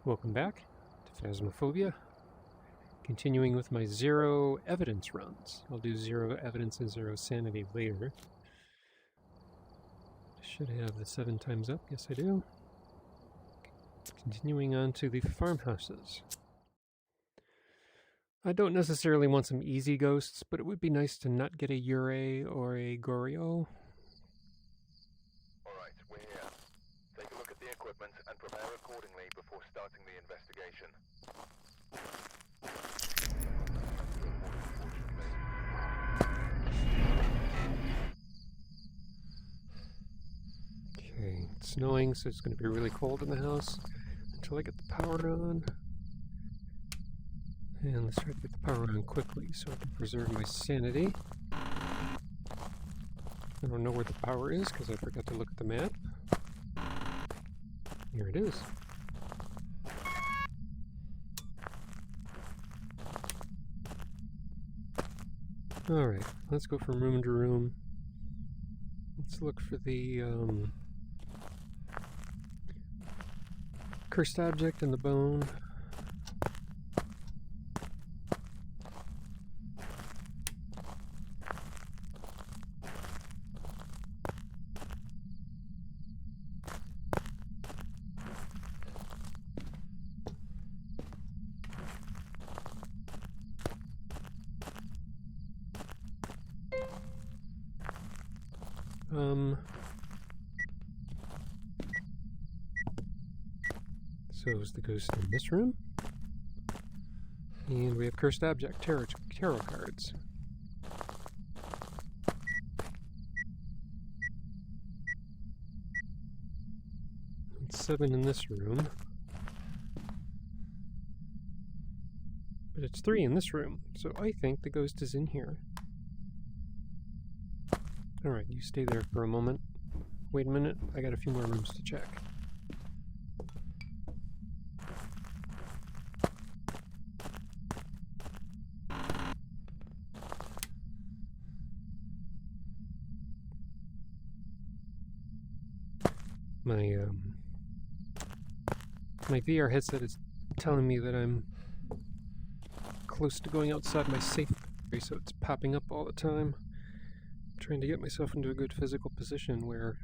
Welcome back to Phasmophobia. Continuing with my 0 evidence runs. I'll do 0 evidence and 0 sanity later. Should have the 7 times up. Yes, I do. Continuing on to the farmhouses. I don't necessarily want some easy ghosts, but it would be nice to not get a Yurei or a Goryo. Alright, we're here. Take a look at the equipment and prepare accordingly before starting the investigation. Okay, it's snowing, so it's going to be really cold in the house until I get the power on. And let's try to get the power on quickly so I can preserve my sanity. I don't know where the power is because I forgot to look at the map. Here it is. Alright, let's go from room to room. Let's look for the cursed object and the bone. So is the ghost in this room. And we have cursed object, tarot cards. And 7 in this room. But it's 3 in this room, so I think the ghost is in here. Alright, you stay there for a moment. Wait a minute, I got a few more rooms to check. My VR headset is telling me that I'm close to going outside my safe area, so it's popping up all the time. I'm trying to get myself into a good physical position where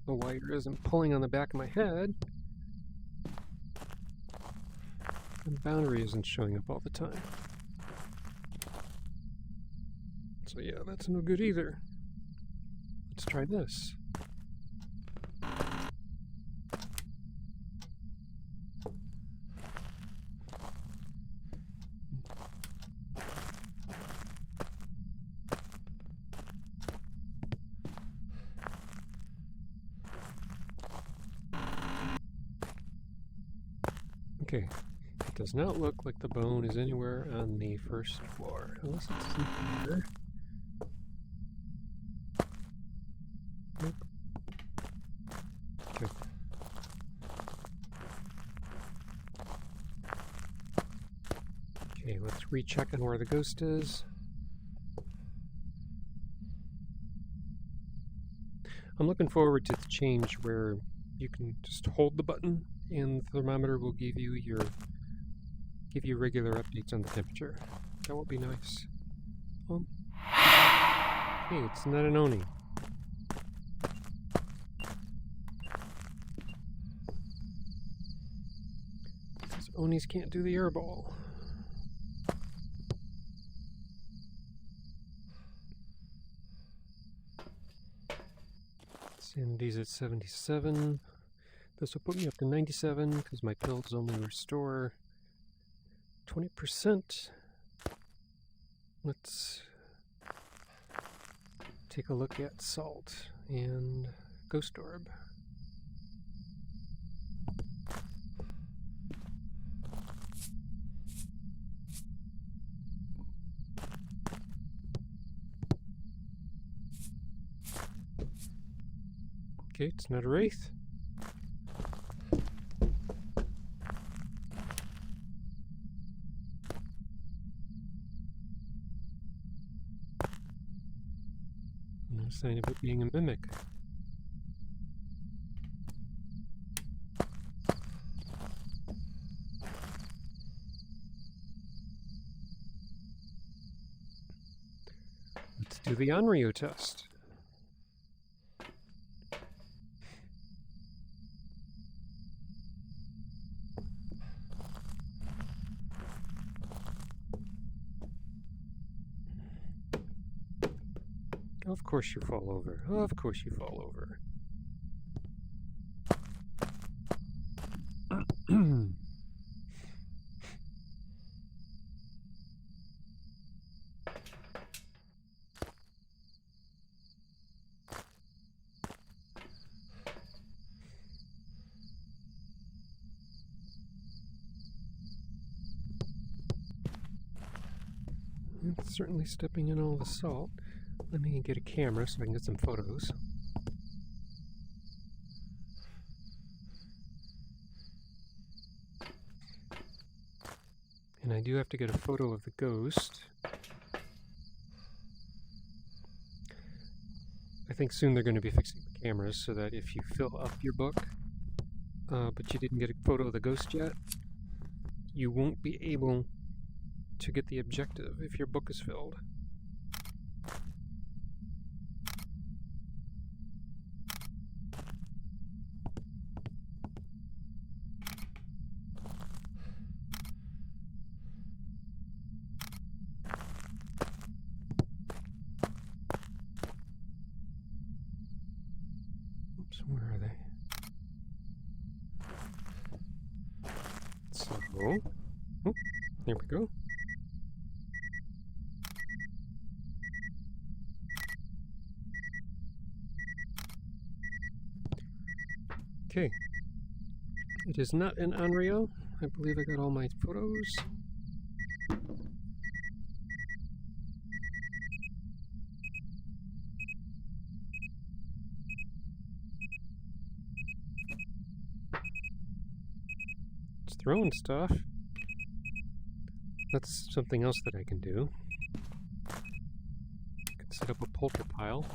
the wire isn't pulling on the back of my head. And the boundary isn't showing up all the time. So yeah, that's no good either. Let's try this. Okay, it does not look like the bone is anywhere on the first floor, unless it's in here. Nope. Okay. Okay, let's recheck on where the ghost is. I'm looking forward to the change where you can just hold the button and the thermometer will give you regular updates on the temperature. That will be nice. Hey, it's not an Oni. Because Onis can't do the airball. Sanity's at 77. This will put me up to 97 because my pills only restore 20%. Let's take a look at salt and ghost orb. Okay, it's not a Wraith. No sign of it being a mimic. do the Onryo test. Of course you fall over. Of course you fall over. It's certainly stepping in all the salt. Let me get a camera so I can get some photos. And I do have to get a photo of the ghost. I think soon they're going to be fixing the cameras so that if you fill up your book, but you didn't get a photo of the ghost yet, you won't be able to get the objective if your book is filled. Oops, where are they? So, oh, there we go. Okay, it is not an Onryo. I believe I got all my photos. It's throwing stuff. That's something else that I can do. I can set up a polter pile.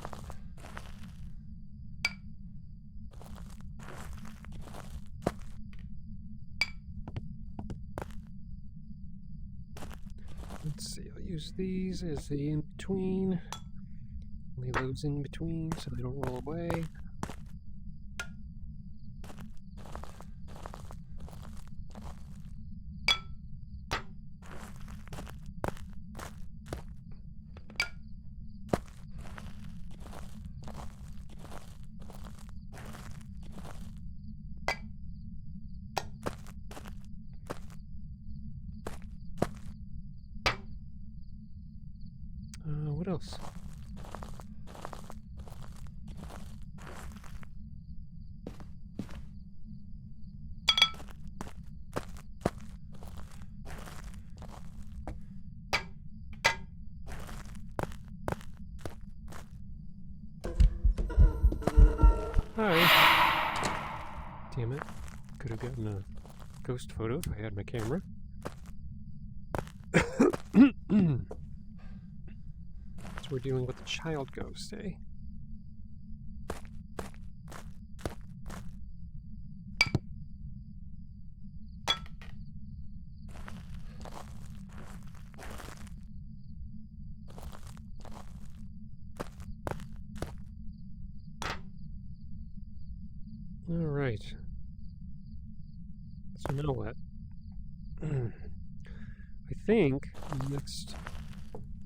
Let's see, I'll use these as the in-between. Leave those in between so they don't roll away. What else? Hi. Damn it. Could have gotten a ghost photo if I had my camera. So we're dealing with a child ghost, eh? All right. So now what? I think the next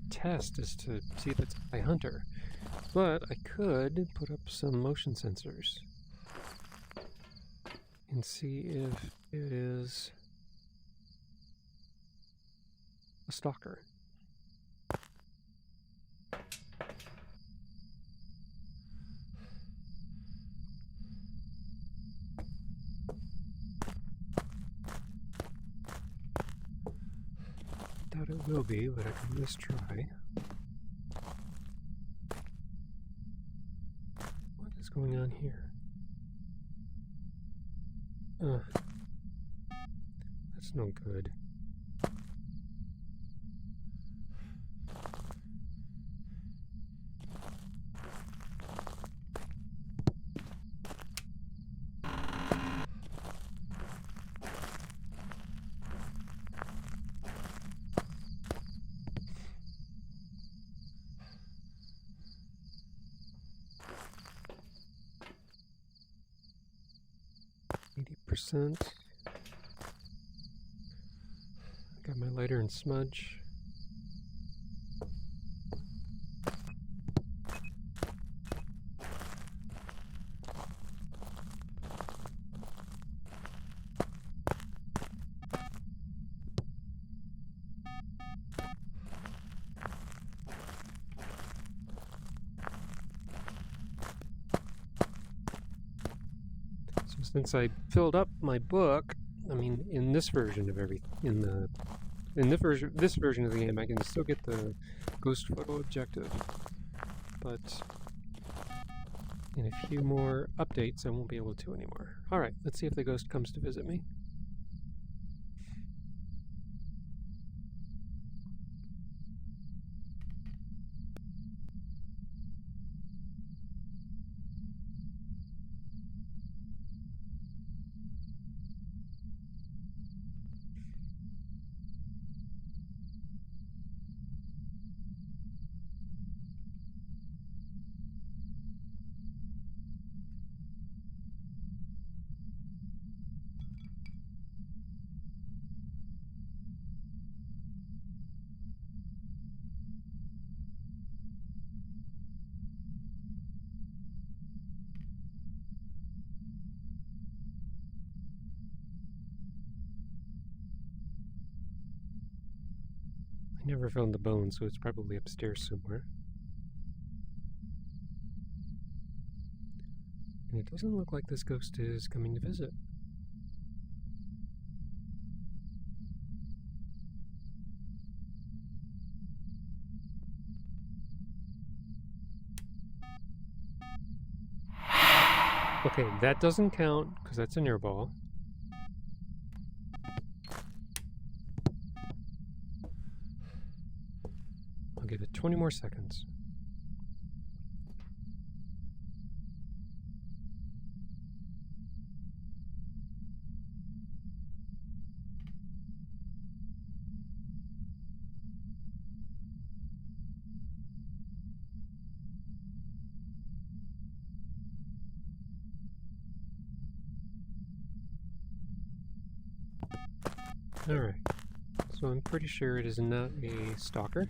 test is to see if it's by hunter, but I could put up some motion sensors and see if it is a stalker. Doubt it will be, but I can at least try. What is going on here? That's no good. 20%. Got my lighter and smudge. Since I filled up my book, I mean, in this version of this version of the game, I can still get the ghost photo objective, but in a few more updates, I won't be able to anymore. All right, let's see if the ghost comes to visit me. I never found the bone, so it's probably upstairs somewhere. And it doesn't look like this ghost is coming to visit. Okay, that doesn't count, because that's an airball. I'll give it 20 more seconds. Alright, so I'm pretty sure it is not a stalker.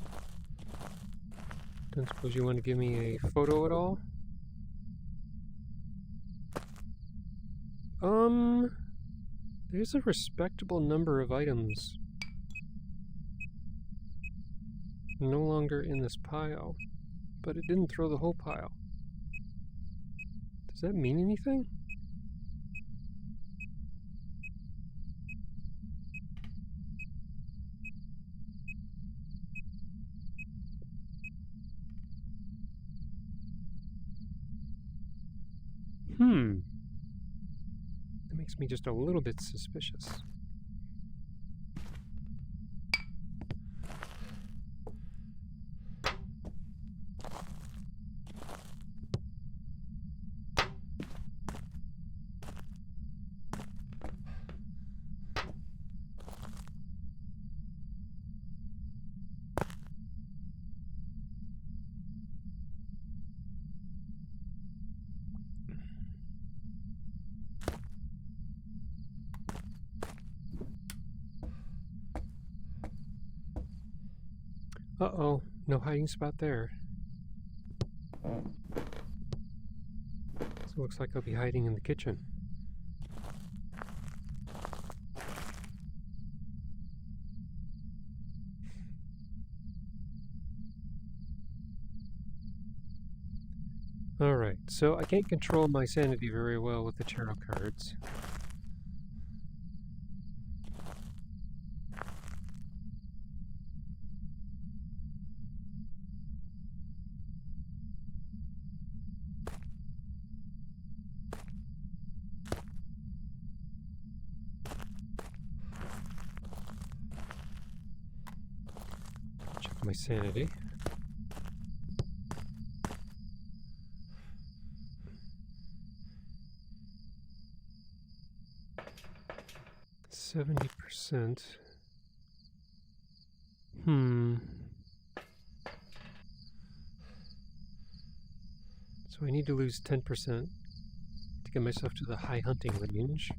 Don't suppose you want to give me a photo at all? There's a respectable number of items no longer in this pile, but it didn't throw the whole pile. Does that mean anything? That makes me just a little bit suspicious. Uh-oh, no hiding spot there. So it looks like I'll be hiding in the kitchen. Alright, so I can't control my sanity very well with the tarot cards. Check my sanity. %. So I need to lose 10% to get myself to the high hunting range.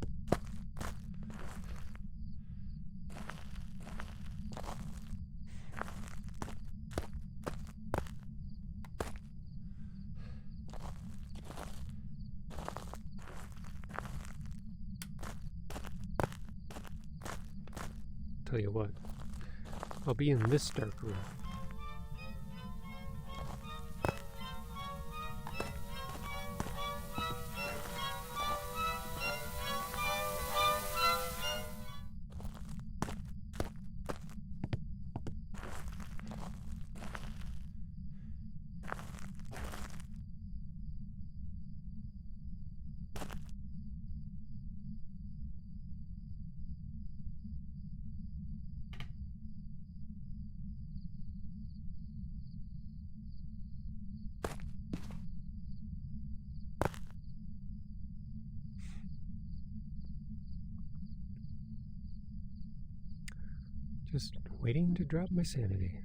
Tell you what, I'll be in this dark room. Just waiting to drop my sanity.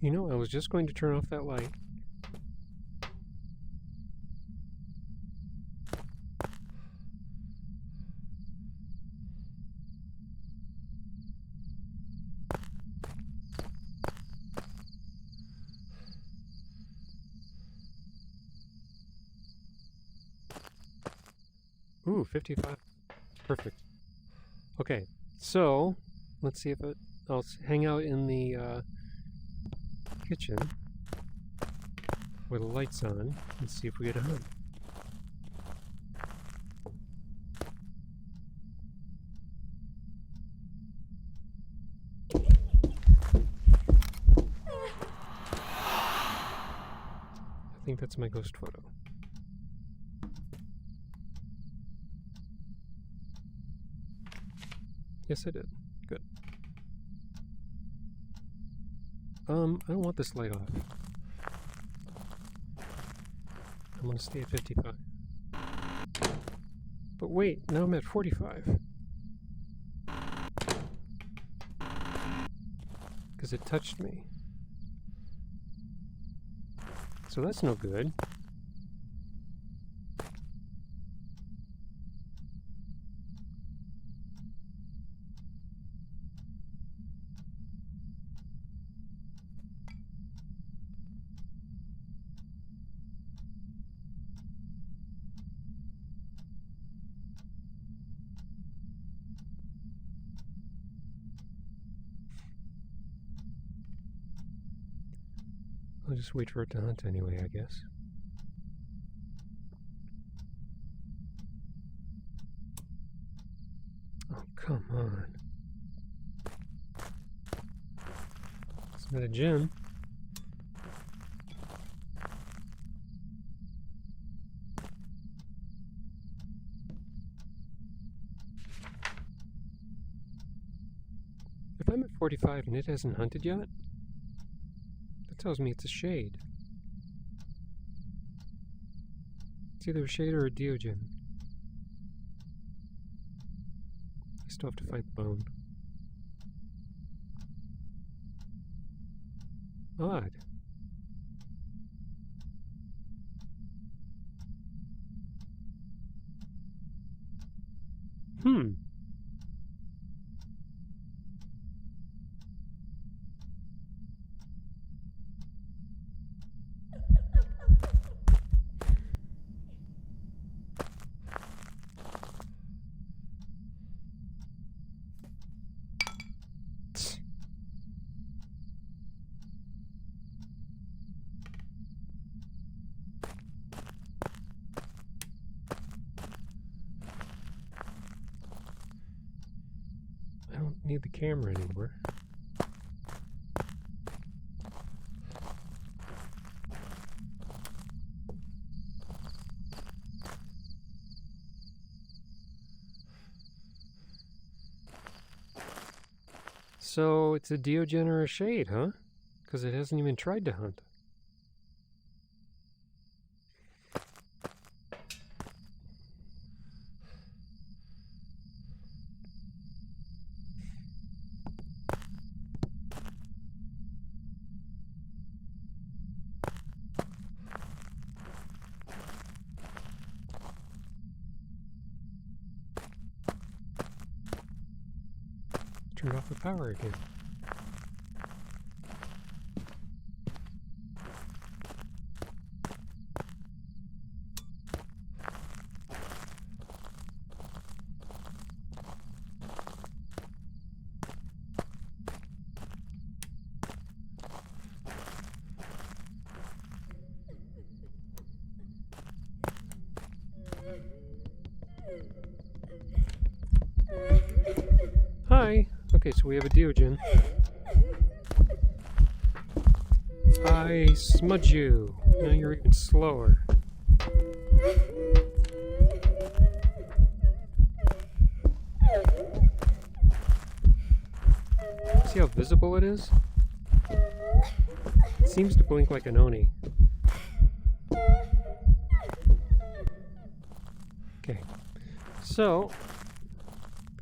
You know, I was just going to turn off that light. Ooh, 55. Perfect. Okay, so let's see if I'll hang out in the kitchen with the lights on and see if we get a hunt. I think that's my ghost photo. Yes, I did. Good. I don't want this light off. I'm gonna stay at 55. But wait, now I'm at 45. Because it touched me. So that's no good. I'll just wait for it to hunt anyway, I guess. Oh, come on. It's not a gym. If I'm at 45 and it hasn't hunted yet, that tells me it's a shade. It's either a shade or a Deogen. I still have to find the bone. Odd. I don't need the camera anymore. So it's a Deogen or a Shade, huh? Because it hasn't even tried to hunt. Turned off the power again. Hi! Okay, so we have a Deogen. I smudge you. Now you're even slower. See how visible it is? It seems to blink like an Oni. Okay, so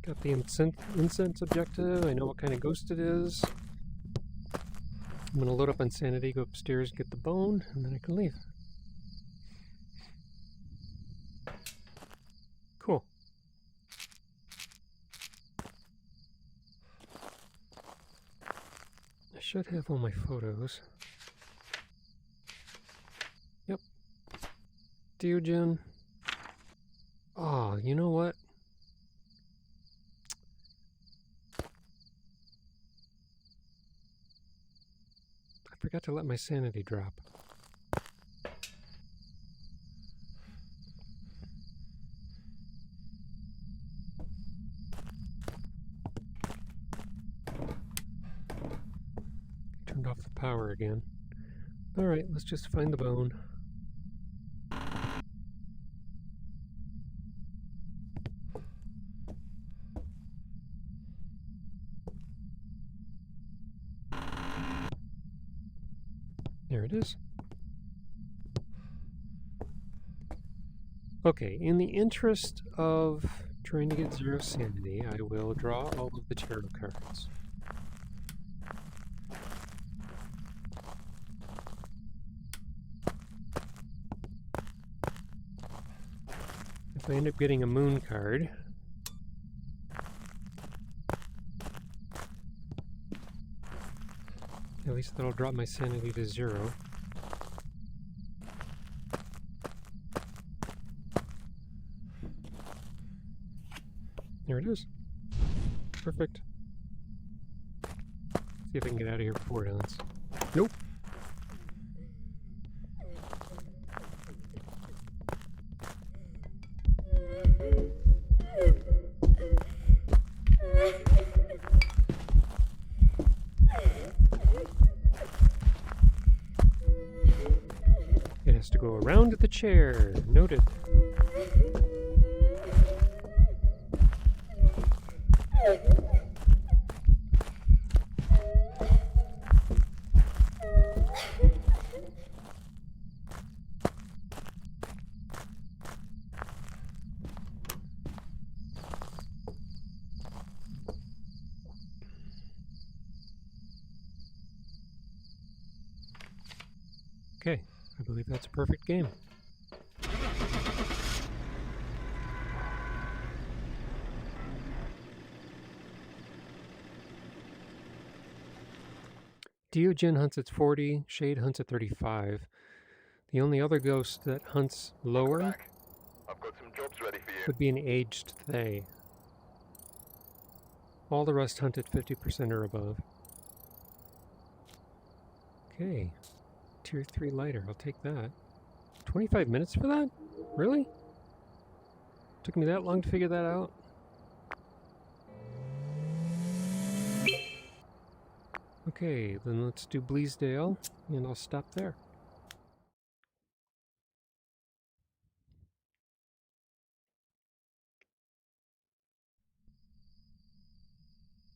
got the incense objective. I know what kind of ghost it is. I'm gonna load up on sanity, go upstairs, get the bone, and then I can leave. Cool. I should have all my photos. Yep. Deogen. Ah, you know what? I forgot to let my sanity drop. Turned off the power again. Alright, let's just find the bone. There it is. Okay, in the interest of trying to get 0 sanity, I will draw all of the tarot cards. If I end up getting a moon card, at least that'll drop my sanity to 0. There it is. Perfect. See if I can get out of here before it ends. Nope. It has to go around the chair. Noted. Okay, I believe that's a perfect game. Deogen hunts at 40, Shade hunts at 35. The only other ghost that hunts lower I've got some jobs ready for you. would be an aged Thay. All the rest hunt at 50% or above. Okay, tier 3 lighter, I'll take that. 25 minutes for that? Really? Took me that long to figure that out? Okay, then let's do Bleasdale, and I'll stop there.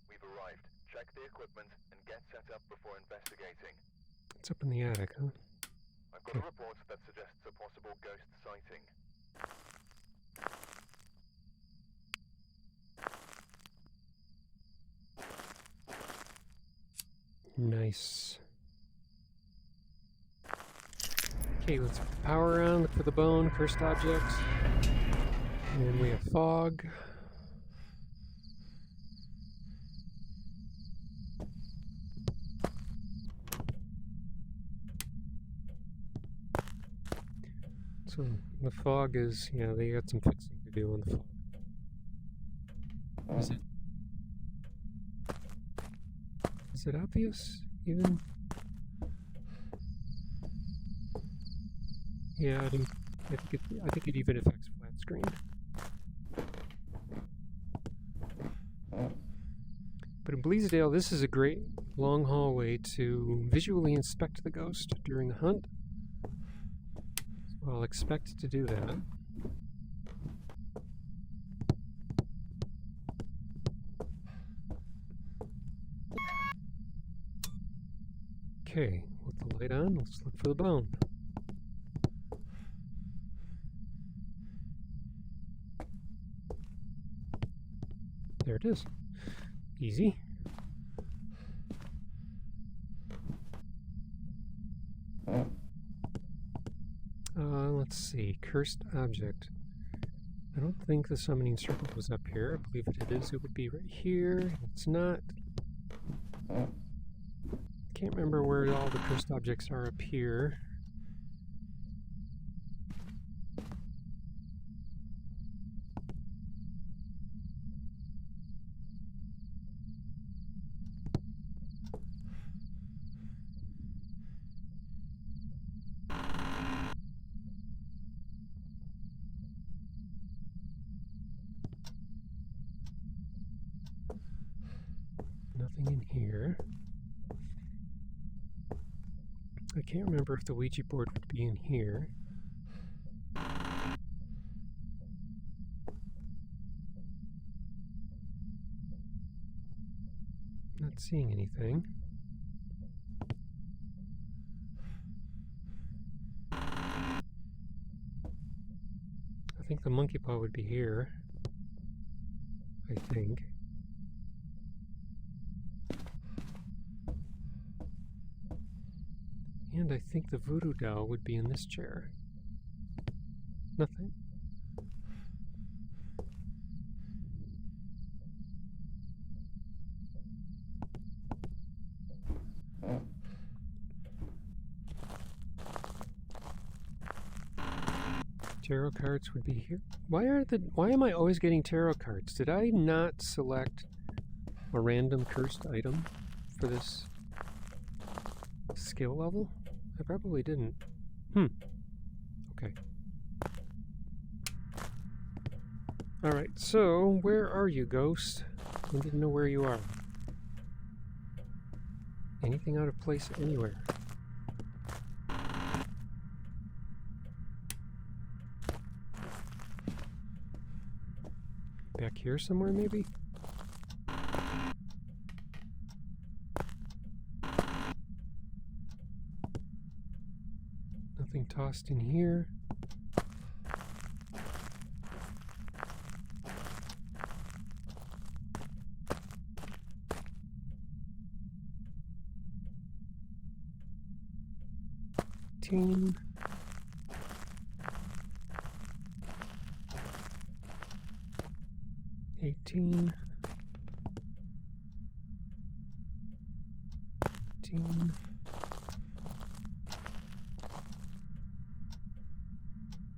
We've arrived. check the equipment and get set up before investigating. It's up in the attic, huh? I've got a report that suggests a possible ghost sighting. Nice. Okay, let's put the power on, look for the bone, cursed objects. And we have fog. So the fog is, yeah, they got some fixing to do on the fog. Is it obvious even? Yeah, I think it even affects flat screen. But in Bleasdale, this is a great long hallway to visually inspect the ghost during a hunt. So I'll expect to do that. Okay, with the light on, let's look for the bone. There it is. Easy. Let's see. Cursed object. I don't think the summoning circle was up here. I believe it is. It would be right here. It's not. Can't remember where all the cursed objects are up here. Nothing in here. I can't remember if the Ouija board would be in here. Not seeing anything. I think the monkey paw would be here. I think. And I think the voodoo doll would be in this chair. Nothing. Tarot cards would be here. Why am I always getting tarot cards? Did I not select a random cursed item for this skill level? I probably didn't. Okay. Alright, so where are you, ghost? I didn't know where you are. Anything out of place anywhere? Back here somewhere, maybe? Nothing tossed in here. $18. 18. 18.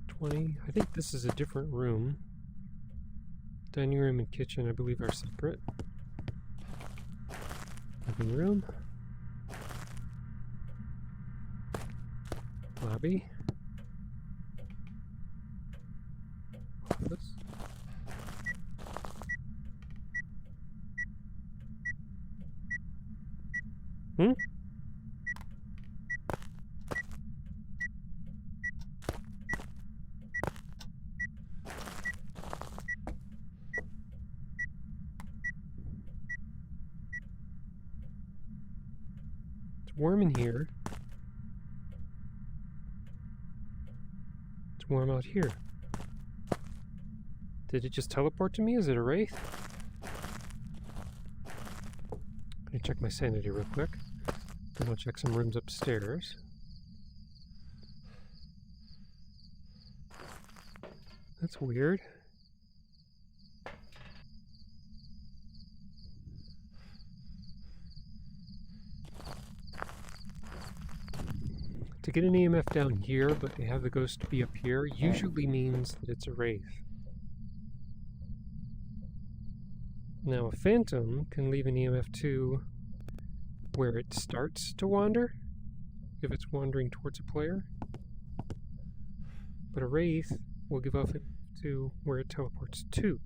20. I think this is a different room. Dining room and kitchen, I believe, are separate. Living room. Lobby. Office. warm in here. It's warm out here. Did it just teleport to me? Is it a Wraith? Let me check my sanity real quick. Then I'll check some rooms upstairs. That's weird. To get an EMF down here, but to have the ghost be up here, usually means that it's a Wraith. Now, a phantom can leave an EMF 2 where it starts to wander, if it's wandering towards a player. But a Wraith will give off it to where it teleports to.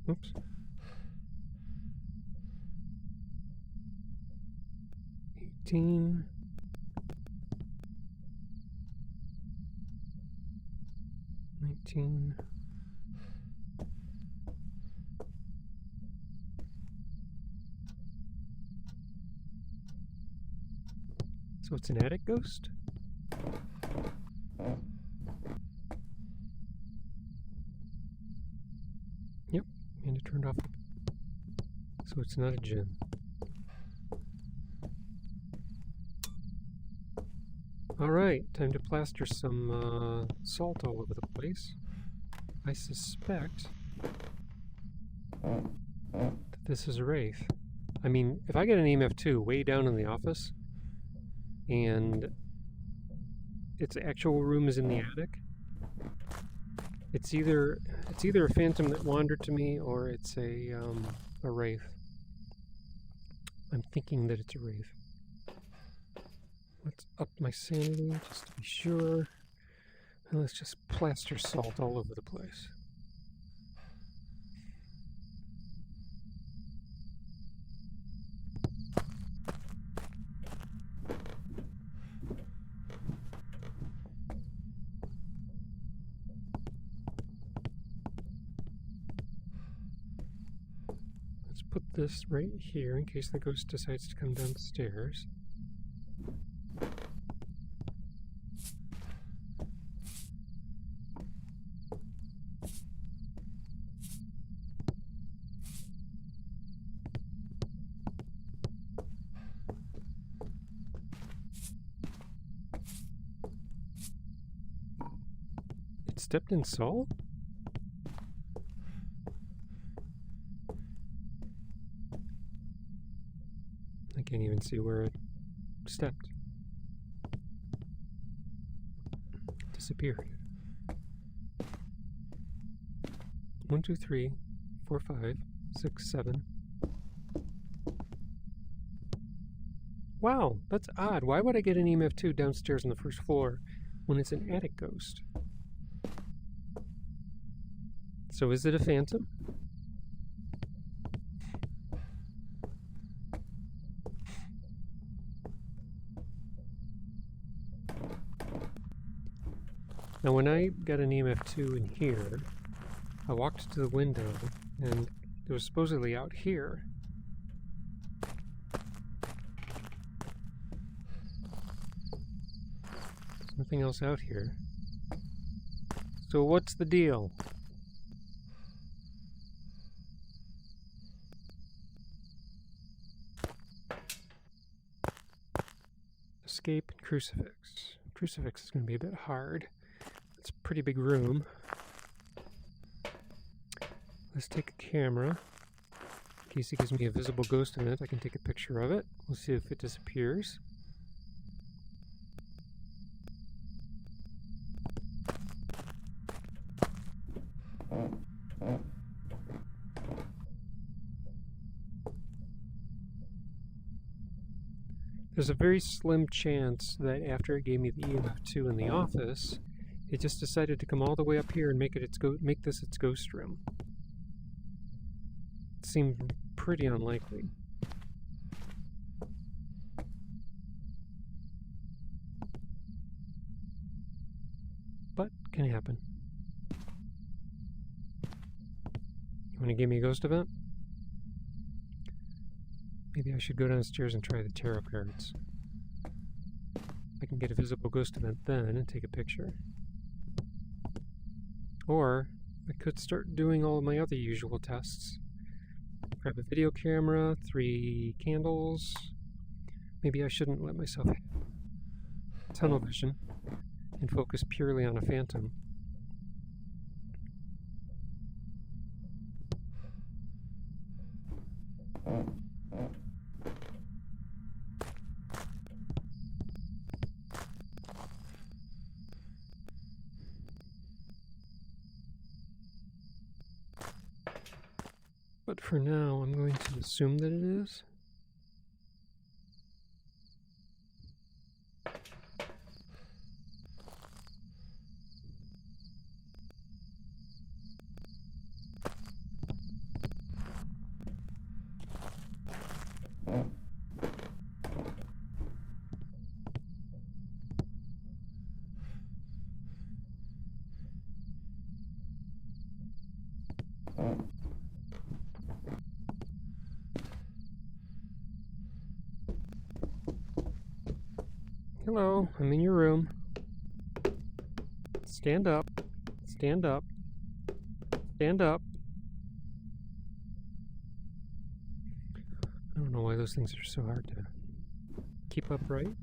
Oops. $18. $19. So it's an attic ghost? Yep, and it turned off. So it's not a djinn. Alright, time to plaster some salt all over the place. I suspect that this is a Wraith. I mean, if I get an EMF 2 way down in the office, and its actual room is in the attic, it's either a phantom that wandered to me, or it's a Wraith. I'm thinking that it's a Wraith. Let's up my sanity just to be sure. And let's just plaster salt all over the place. Let's put this right here in case the ghost decides to come downstairs. Stepped in salt? I can't even see where it stepped. Disappeared. 1, 2, 3, 4, 5, 6, 7. Wow, that's odd. Why would I get an EMF 2 downstairs on the first floor when it's an attic ghost? So is it a phantom? Now when I got an EMF 2 in here, I walked to the window and it was supposedly out here. There's nothing else out here. So what's the deal? Escape and crucifix. Crucifix is going to be a bit hard. It's a pretty big room. Let's take a camera. In case it gives me a visible ghost in it, I can take a picture of it. We'll see if it disappears. There's a very slim chance that after it gave me the EMF 2 in the office, it just decided to come all the way up here and make this its ghost room. It seemed pretty unlikely. can happen. You want to give me a ghost event? Maybe I should go downstairs and try the tarot cards. I can get a visible ghost event then and take a picture. Or I could start doing all of my other usual tests. Grab a video camera, 3 candles. Maybe I shouldn't let myself have tunnel vision and focus purely on a phantom. But for now, I'm going to assume that it is. Hello, I'm in your room. Stand up. Stand up. Stand up. I don't know why those things are so hard to keep upright.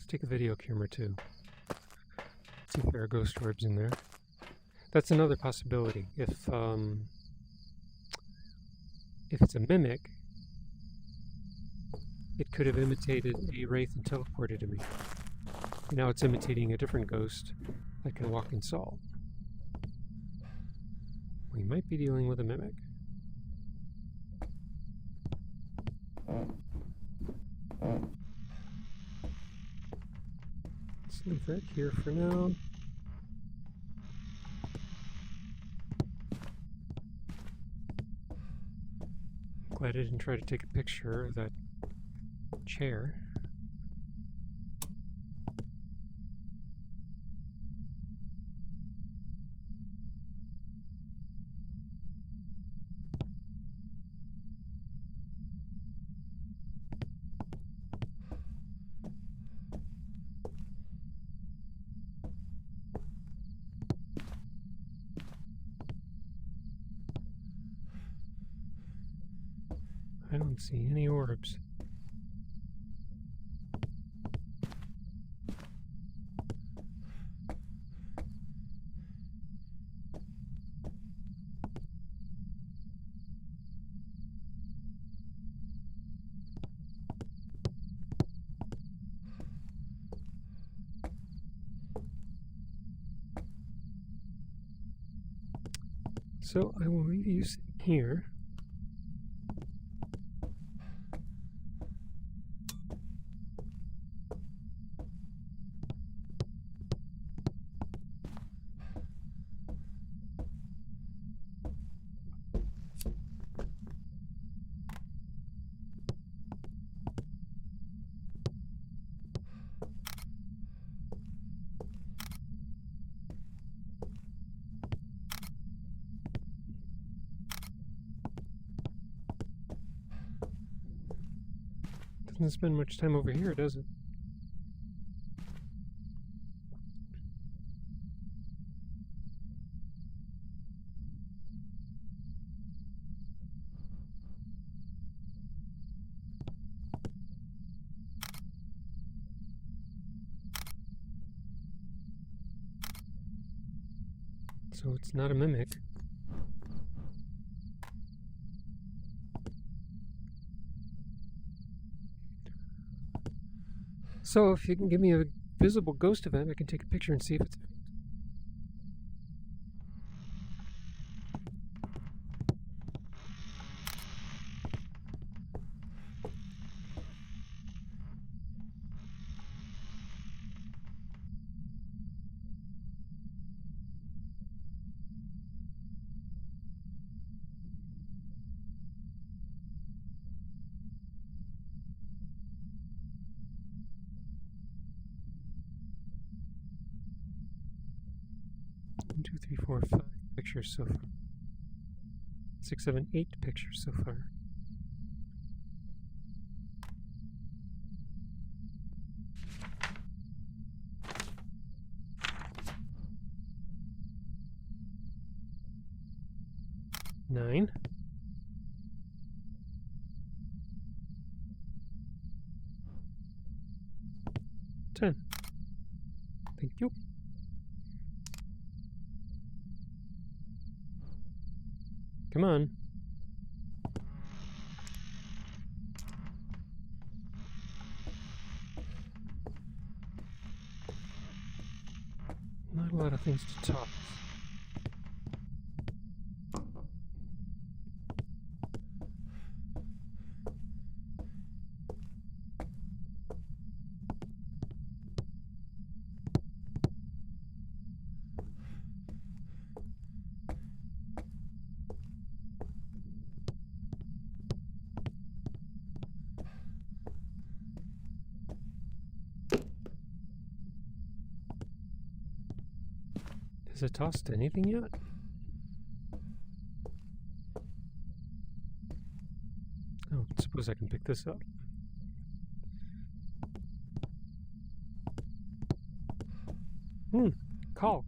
Take a video camera too. See if there are ghost orbs in there. That's another possibility. If it's a mimic, it could have imitated a wraith and teleported to me. Now it's imitating a different ghost that can walk in salt. We might be dealing with a mimic. Leave that here for now. Glad I didn't try to take a picture of that chair. I don't see any orbs. So I will leave you sitting here. Doesn't spend much time over here, does it? So it's not a mimic. So if you can give me a visible ghost event, I can take a picture and see if it's a phantom. 1, 2, 3, 4, 5 pictures so far. 6, 7, 8 pictures so far. Nine. 10. Thank you. Come on. Not a lot of things to toss. Has it tossed anything yet? Oh, suppose I can pick this up. Caulk.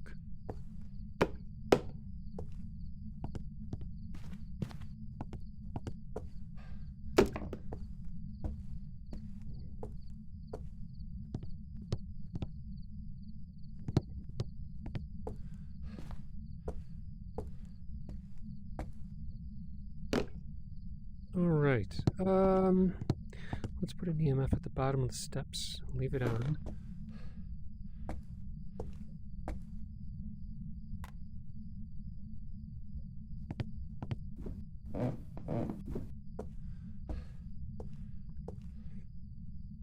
Alright, let's put an EMF at the bottom of the steps. Leave it on.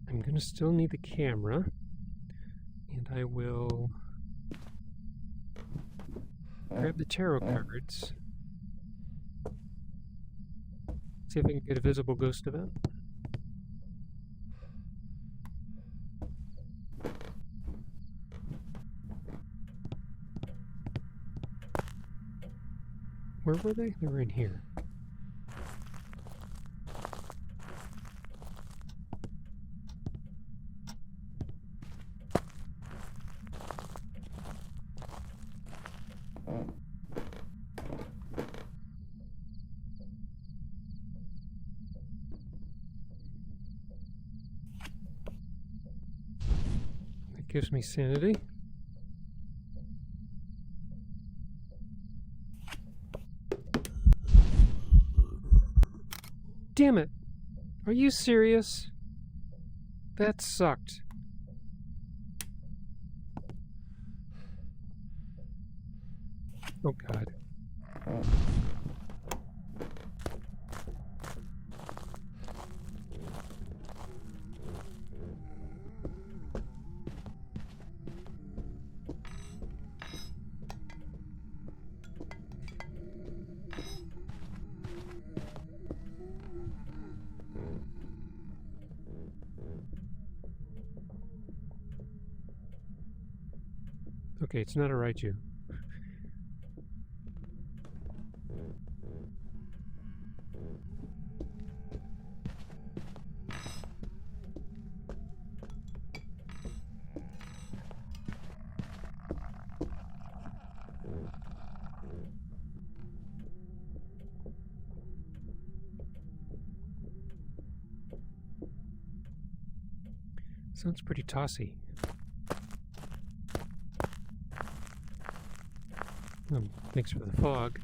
I'm gonna still need the camera, and I will grab the tarot cards. See if I can get a visible ghost event. Where were they? They were in here. Gives me sanity. Damn it! Are you serious? That sucked. Oh God. Okay, it's not a Raichu. Sounds pretty tossy. Thanks for the fog.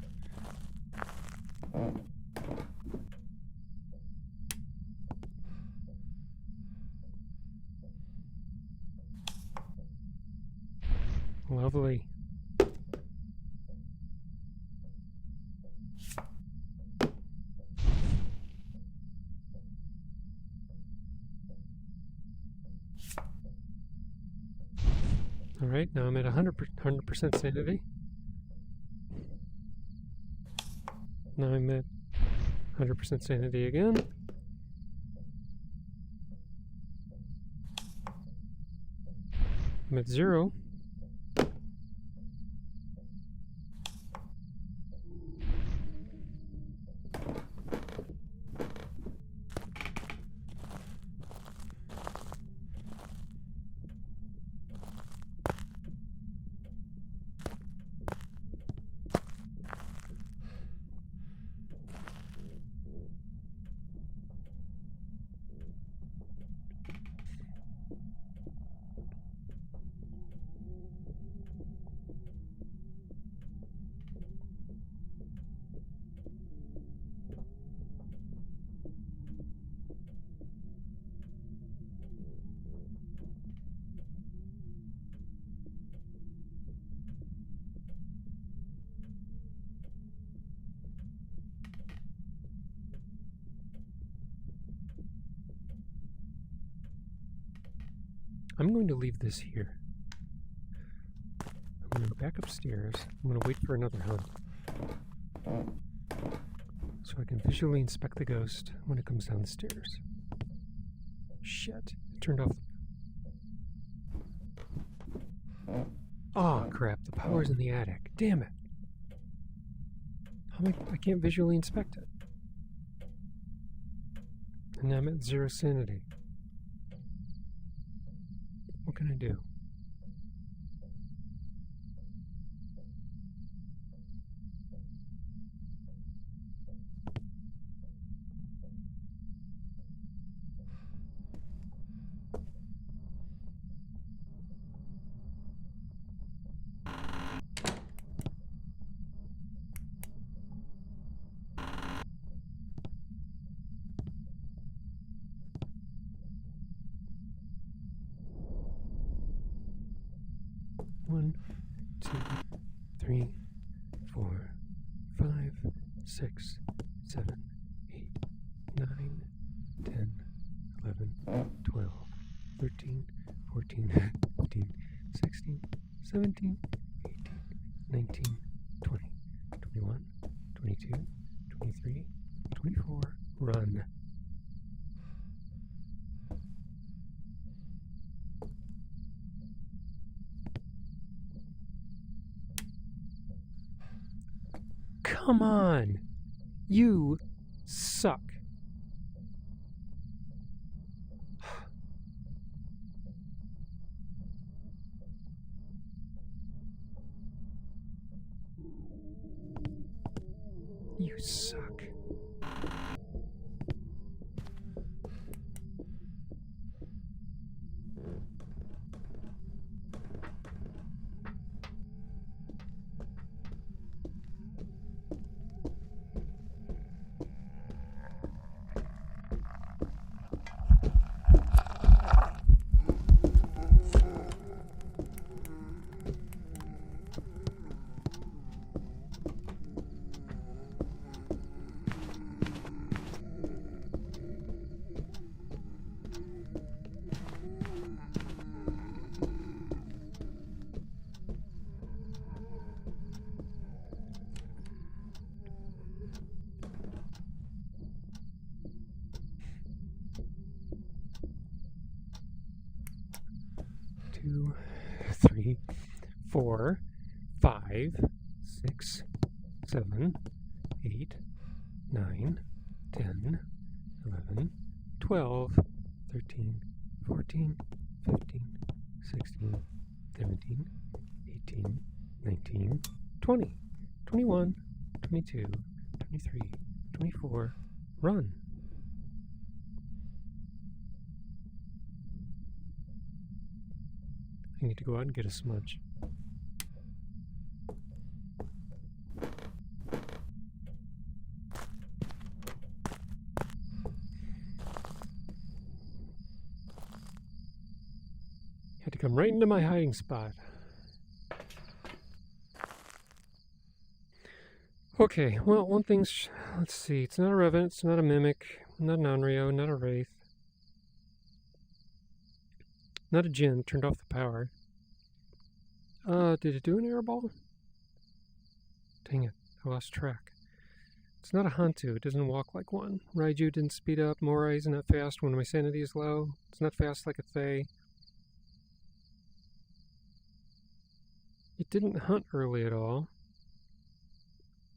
Lovely. All right, now I'm at 100% sanity. Now I'm at 100% sanity again. I'm at 0. I'm going to leave this here. I'm going to go back upstairs. I'm going to wait for another hunt. So I can visually inspect the ghost when it comes down the stairs. Shit. I turned off the... Oh, crap. The power's in the attic. Damn it. I can't visually inspect it. And I'm at 0 sanity. What can I do? One, 2, 3, 4, 5, 6, 7, 8, 9, 10, 11, 12, 13, 14, 15, 16, 17, 18, 19, 20, 21, 22, 23, 24. Run. Come on! You suck. You suck. Two, 3, 4, 5, 6, 7, 8, 9, 10, 11, 12, 13, 14, 15, 16, 17, 18, 19, 20, 21, 22, 23, 24. Run. I need to go out and get a smudge. Had to come right into my hiding spot. Okay, well, one thing's... Let's see. It's not a Revenant, it's not a Mimic, not an Onryo, not a Wraith. Not a Djinn. Turned off the power. Did it do an airball? Dang it. I lost track. It's not a Hantu. It doesn't walk like one. Raiju didn't speed up. Morai is not fast when my sanity is low. It's not fast like a Thay. It didn't hunt early at all.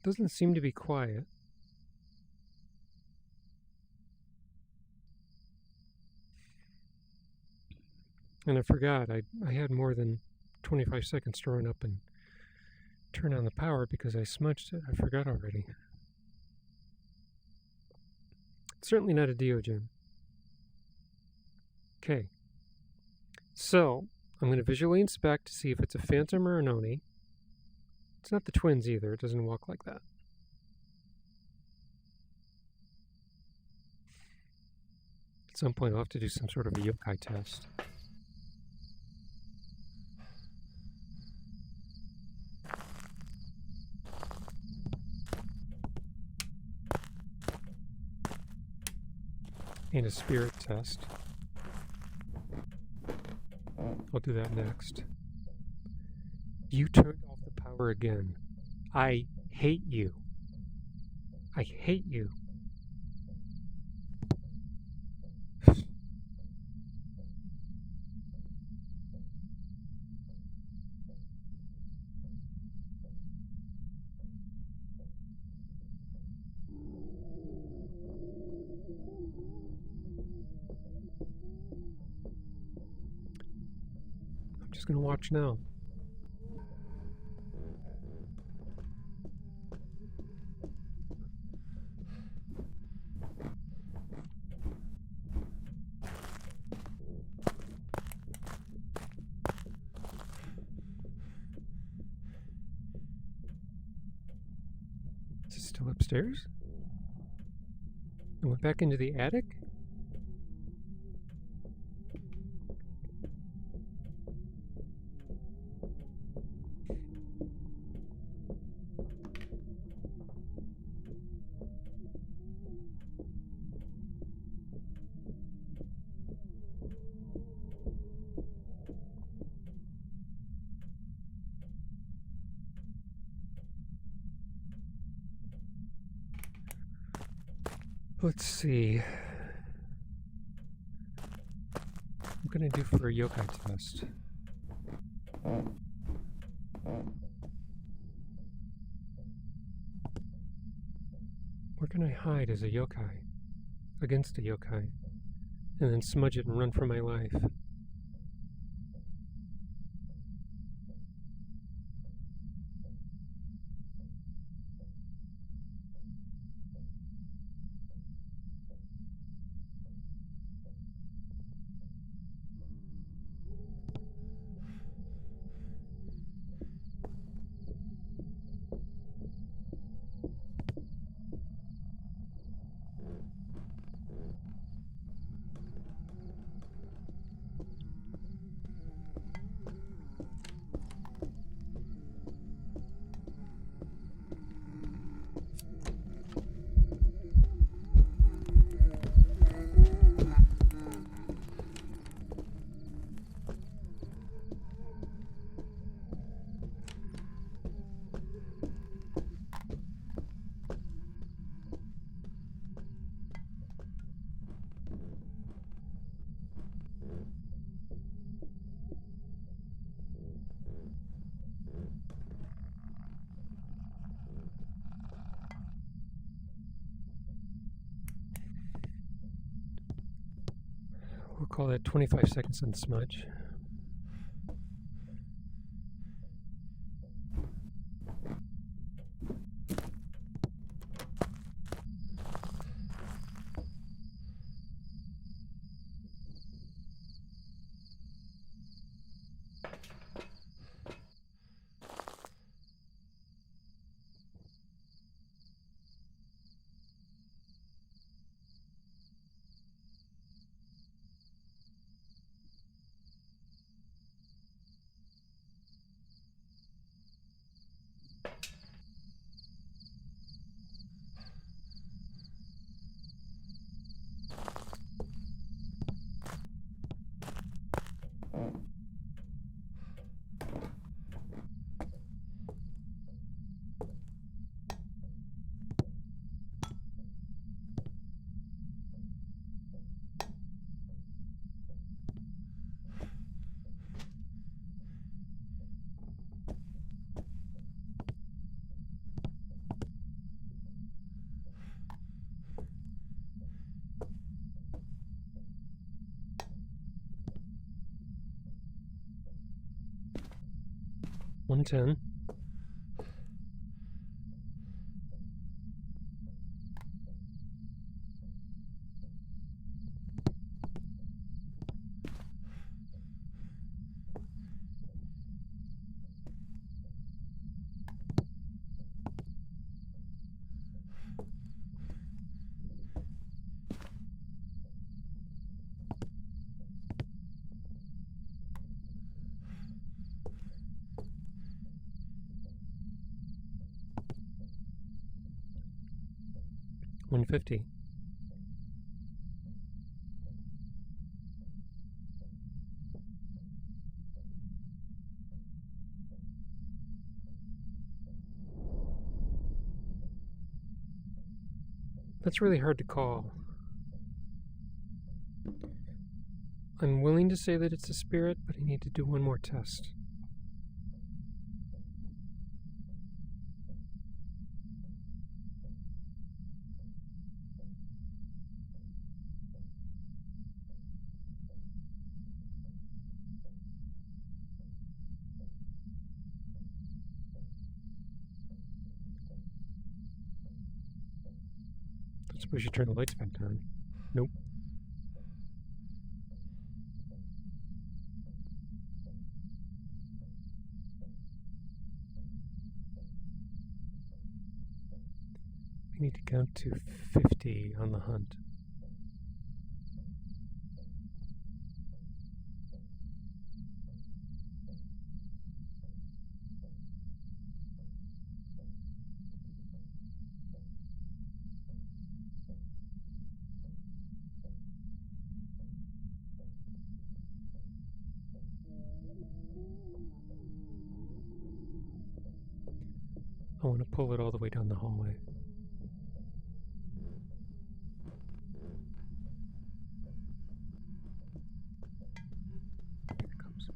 Doesn't seem to be quiet. And I forgot, I had more than 25 seconds to run up and turn on the power because I smudged it. I forgot already. It's certainly not a Deogen. Okay. So, I'm going to visually inspect to see if it's a Phantom or an Oni. It's not the twins either. It doesn't walk like that. At some point I'll have to do some sort of a yokai test. And a spirit test. I'll do that next. You turned off the power again. I hate you. I hate you. I'm just gonna watch now. Is it still upstairs? I went back into the attic? Let's see. What can I do for a yokai test? Where can I hide as a yokai? Against a yokai? And then smudge it and run for my life. We'll call that 25 seconds on smudge. $110. $150. That's really hard to call. I'm willing to say that it's a spirit, but I need to do one more test. I suppose you turn the lights back on. Nope. We need to count to 50 on the hunt. I want to pull it all the way down the hallway. Here it comes.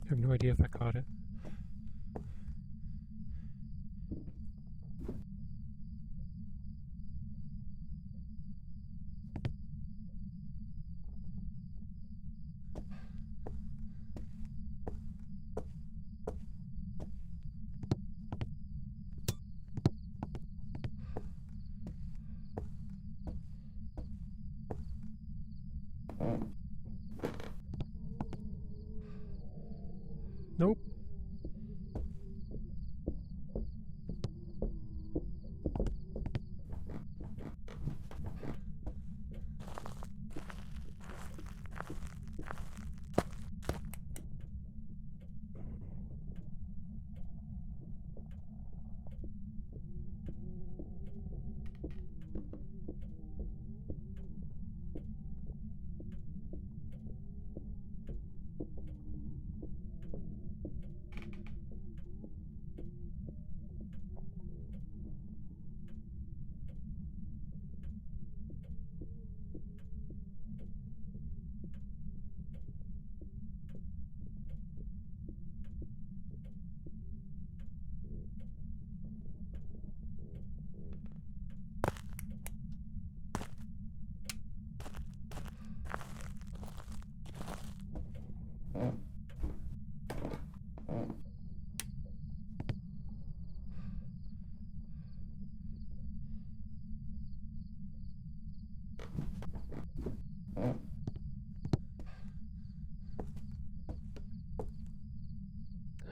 I have no idea if I caught it. Nope.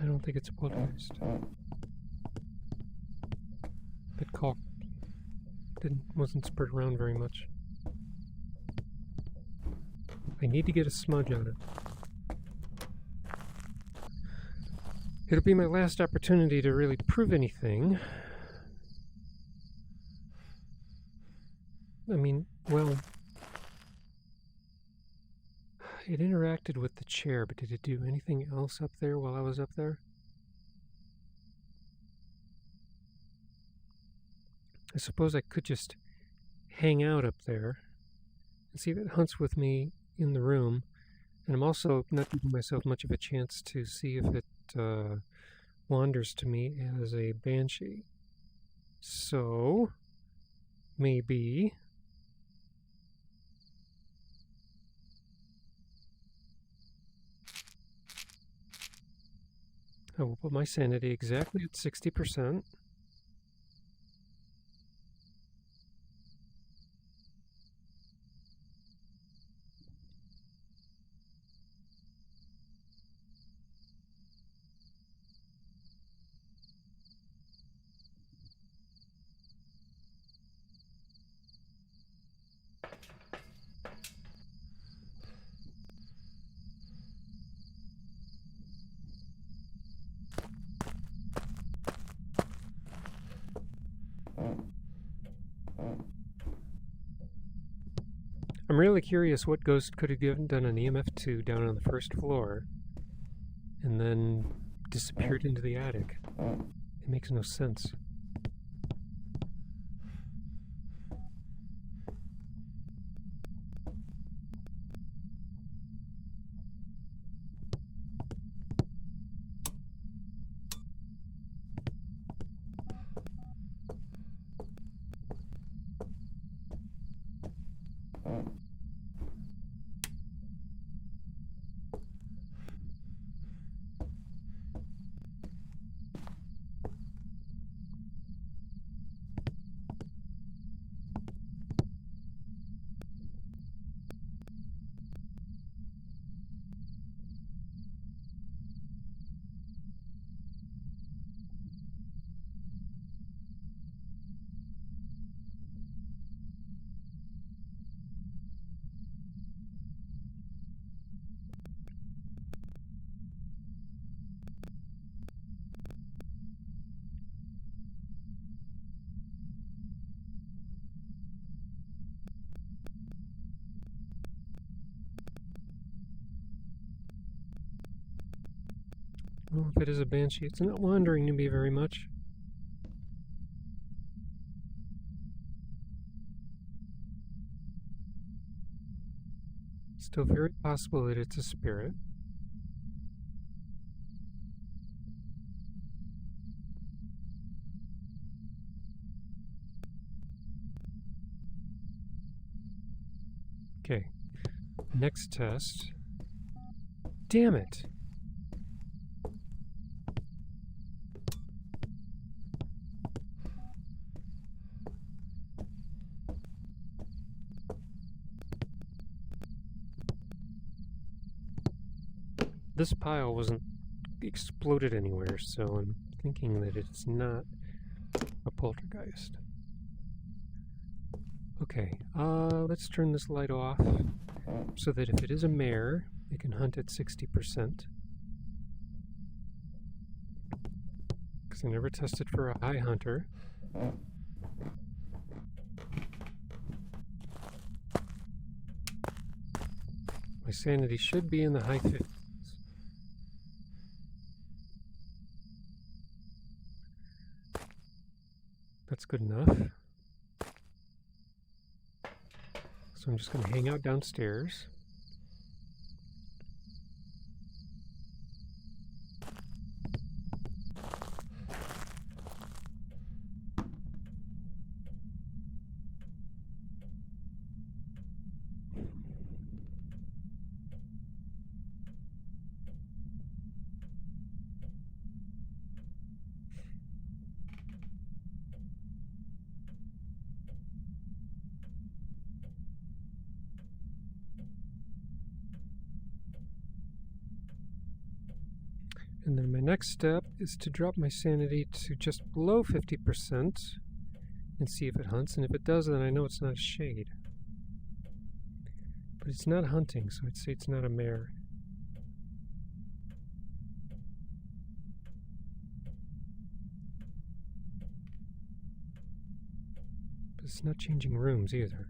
I don't think it's a poltergeist. That caulk wasn't spread around very much. I need to get a smudge on it. It'll be my last opportunity to really prove anything. I mean, well, it interacted with the chair, but did it do anything else up there while I was up there? I suppose I could just hang out up there and see if it hunts with me in the room. And I'm also not giving myself much of a chance to see if it wanders to me as a banshee. So, maybe... I will put my sanity exactly at 60%. I'm really curious what ghost could have done an EMF2 down on the first floor and then disappeared into the attic. It makes no sense. Well, if it is a banshee, it's not wandering to me very much. Still very possible that it's a spirit. Okay, next test. Damn it! This pile wasn't exploded anywhere, so I'm thinking that it's not a poltergeist. Okay, let's turn this light off so that if it is a mare, it can hunt at 60%. Because I never tested for a high hunter. My sanity should be in the high 50s. That's good enough. So I'm just going to hang out downstairs. And then my next step is to drop my sanity to just below 50% and see if it hunts. And if it does, then I know it's not a shade. But it's not hunting, so I'd say it's not a mare. But it's not changing rooms either.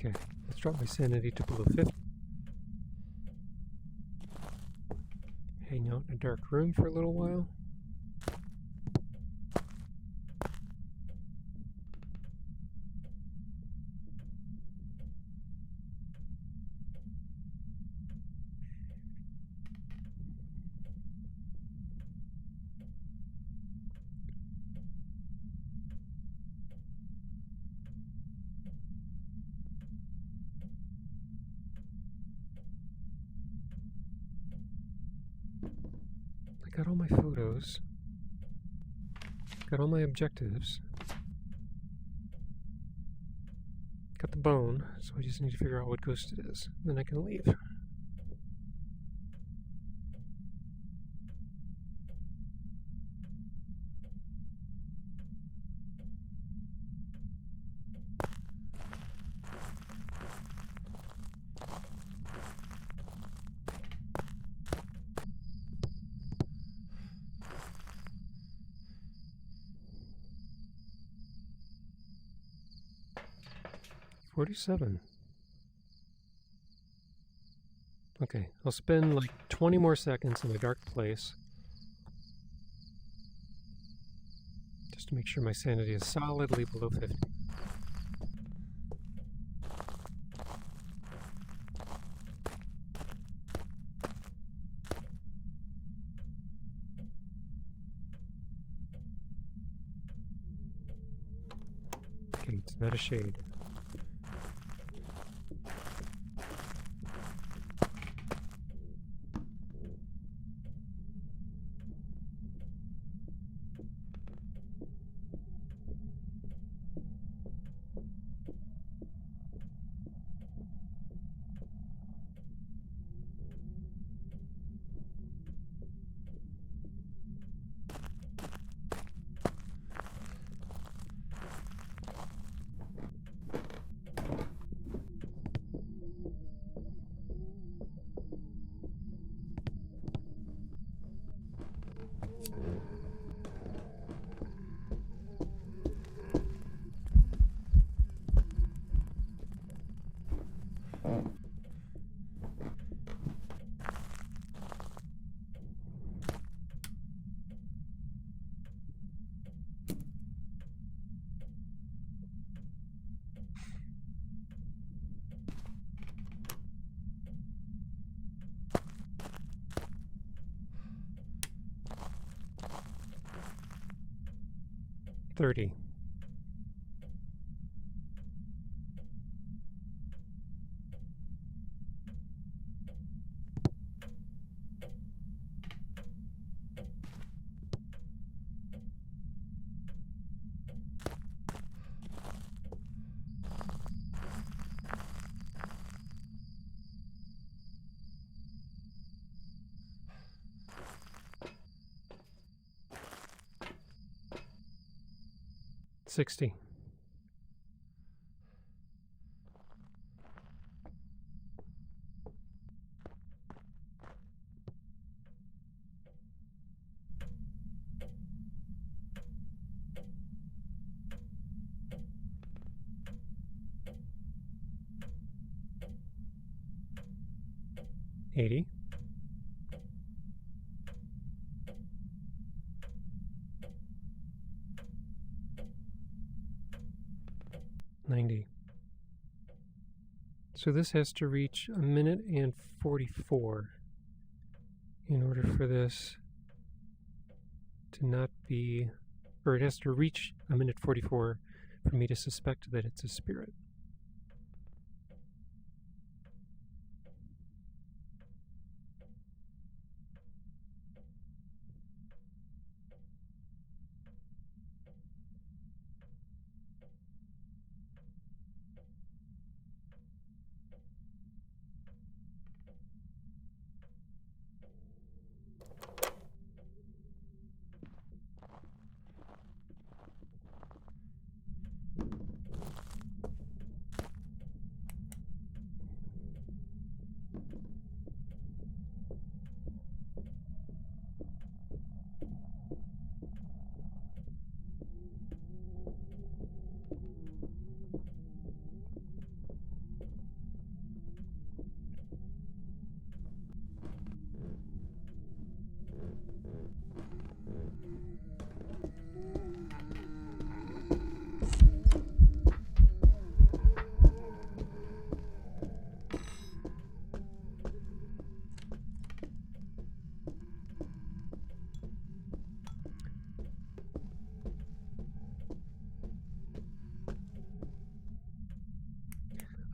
Okay, let's drop my sanity to below 50. Hang out in a dark room for a little while. got all my photos. Got all my objectives. Got the bone, so I just need to figure out what ghost it is. Then I can leave. $47. Okay, I'll spend like 20 more seconds in a dark place. Just to make sure my sanity is solidly below 50. Okay, it's not a shade. $30. $60. $80. $90. So this has to reach 1 minute and 44 in order for this to not be, or it has to reach 1 minute 44 for me to suspect that it's a spirit.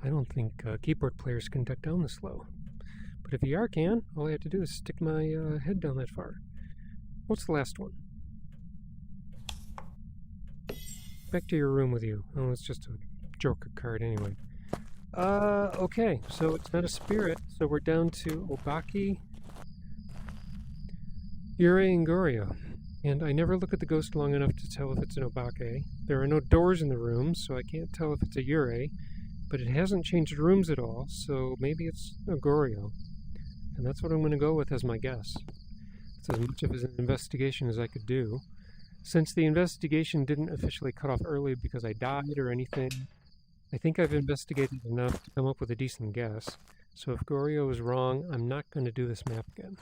I don't think keyboard players can duck down this low. But if VR can, all I have to do is stick my head down that far. What's the last one? Back to your room with you. Oh, it's just a Joker card anyway. Okay, so it's not a spirit, so we're down to Obake, Yurei, and Goryo. And I never look at the ghost long enough to tell if it's an Obake. There are no doors in the room, so I can't tell if it's a Yurei, but it hasn't changed rooms at all, so maybe it's a Goryo. And that's what I'm going to go with as my guess. It's as much of an investigation as I could do. Since the investigation didn't officially cut off early because I died or anything, I think I've investigated enough to come up with a decent guess. So if Goryo is wrong, I'm not going to do this map again.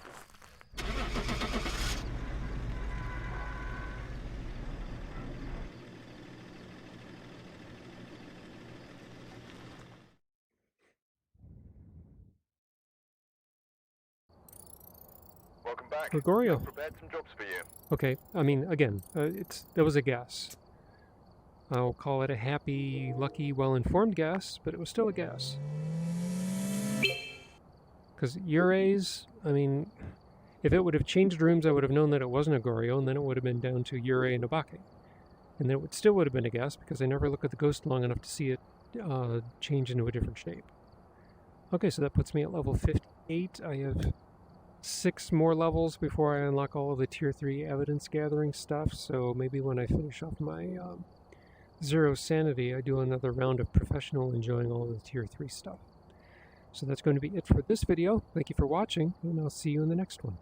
Welcome back. For Goryo. I've prepared some jobs for you. Okay, I mean, again, that was a guess. I'll call it a happy, lucky, well-informed guess, but it was still a guess. Because Yurei's, I mean, if it would have changed rooms, I would have known that it wasn't a Goryo, and then it would have been down to Yurei and Obake. And then it still would have been a guess, because I never look at the ghost long enough to see it change into a different shape. Okay, so that puts me at level 58. I have 6 more levels before I unlock all of the Tier 3 evidence gathering stuff, so maybe when I finish off my 0 sanity, I do another round of professional enjoying all of the Tier 3 stuff. So that's going to be it for this video. Thank you for watching, and I'll see you in the next one.